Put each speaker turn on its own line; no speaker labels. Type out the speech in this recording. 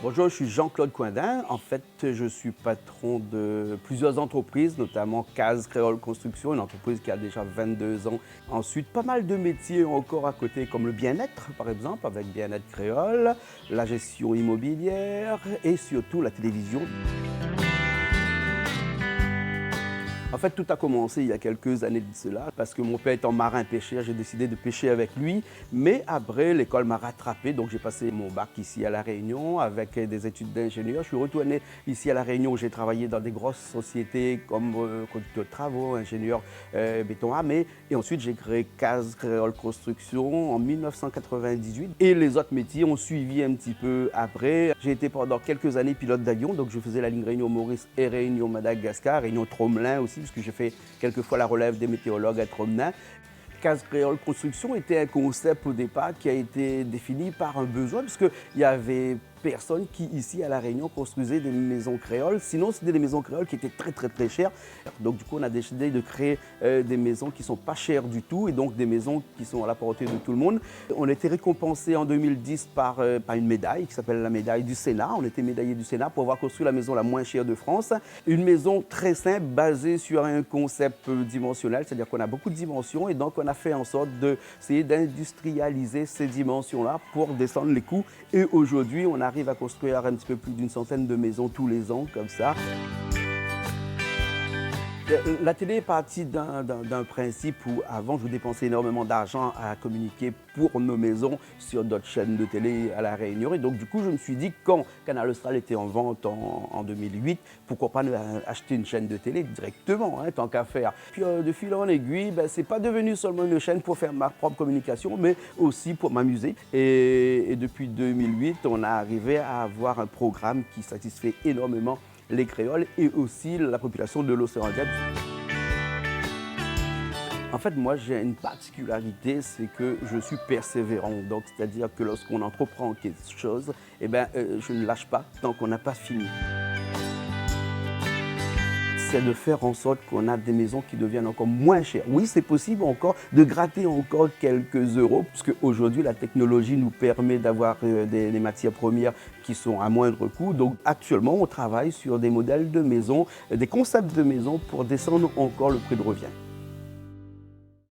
Bonjour, je suis Jean-Claude Coindin. En fait, je suis patron de plusieurs entreprises, notamment Case Créole Construction, une entreprise qui a déjà 22 ans. Ensuite, pas mal de métiers encore à côté, comme le bien-être, par exemple, avec Bien-être Créole, la gestion immobilière et surtout la télévision. En fait, tout a commencé il y a quelques années de cela, parce que mon père étant marin pêcheur, j'ai décidé de pêcher avec lui. Mais après, l'école m'a rattrapé, donc j'ai passé mon bac ici à La Réunion avec des études d'ingénieur. Je suis retourné ici à La Réunion où j'ai travaillé dans des grosses sociétés comme conducteur de travaux, ingénieur béton armé. Et ensuite, j'ai créé Case Créole Construction en 1998. Et les autres métiers ont suivi un petit peu après. J'ai été pendant quelques années pilote d'avion, donc je faisais la ligne Réunion-Maurice et Réunion-Madagascar, Réunion-Tromelin aussi, parce que j'ai fait quelquefois la relève des météorologues à Tromelin. Case Créole Construction était un concept au départ qui a été défini par un besoin, parce qu'il y avait personne qui, ici à La Réunion, construisait des maisons créoles. Sinon, c'était des maisons créoles qui étaient très chères. Donc, du coup, on a décidé de créer des maisons qui ne sont pas chères du tout et donc des maisons qui sont à la portée de tout le monde. On a été récompensé en 2010 par une médaille qui s'appelle la médaille du Sénat. On était médaillé du Sénat pour avoir construit la maison la moins chère de France. Une maison très simple, basée sur un concept dimensionnel, c'est-à-dire qu'on a beaucoup de dimensions et donc on a fait en sorte d'essayer d'industrialiser ces dimensions-là pour descendre les coûts. Et aujourd'hui, on arrive à construire un petit peu plus d'une centaine de maisons tous les ans, comme ça. La télé est partie d'un principe où avant je dépensais énormément d'argent à communiquer pour nos maisons sur d'autres chaînes de télé à La Réunion. Et donc du coup je me suis dit quand Canal Austral était en vente en 2008, pourquoi pas acheter une chaîne de télé directement, hein, tant qu'à faire. Puis de fil en aiguille, c'est pas devenu seulement une chaîne pour faire ma propre communication, mais aussi pour m'amuser. Et depuis 2008, on a arrivé à avoir un programme qui satisfait énormément les créoles et aussi la population de l'océan Indien. En fait, moi, j'ai une particularité, c'est que je suis persévérant. Donc, c'est-à-dire que lorsqu'on entreprend quelque chose, je ne lâche pas tant qu'on n'a pas fini. C'est de faire en sorte qu'on a des maisons qui deviennent encore moins chères. Oui, c'est possible encore de gratter encore quelques euros, puisque aujourd'hui la technologie nous permet d'avoir des matières premières qui sont à moindre coût. Donc actuellement, on travaille sur des modèles de maisons, des concepts de maisons pour descendre encore le prix de revient.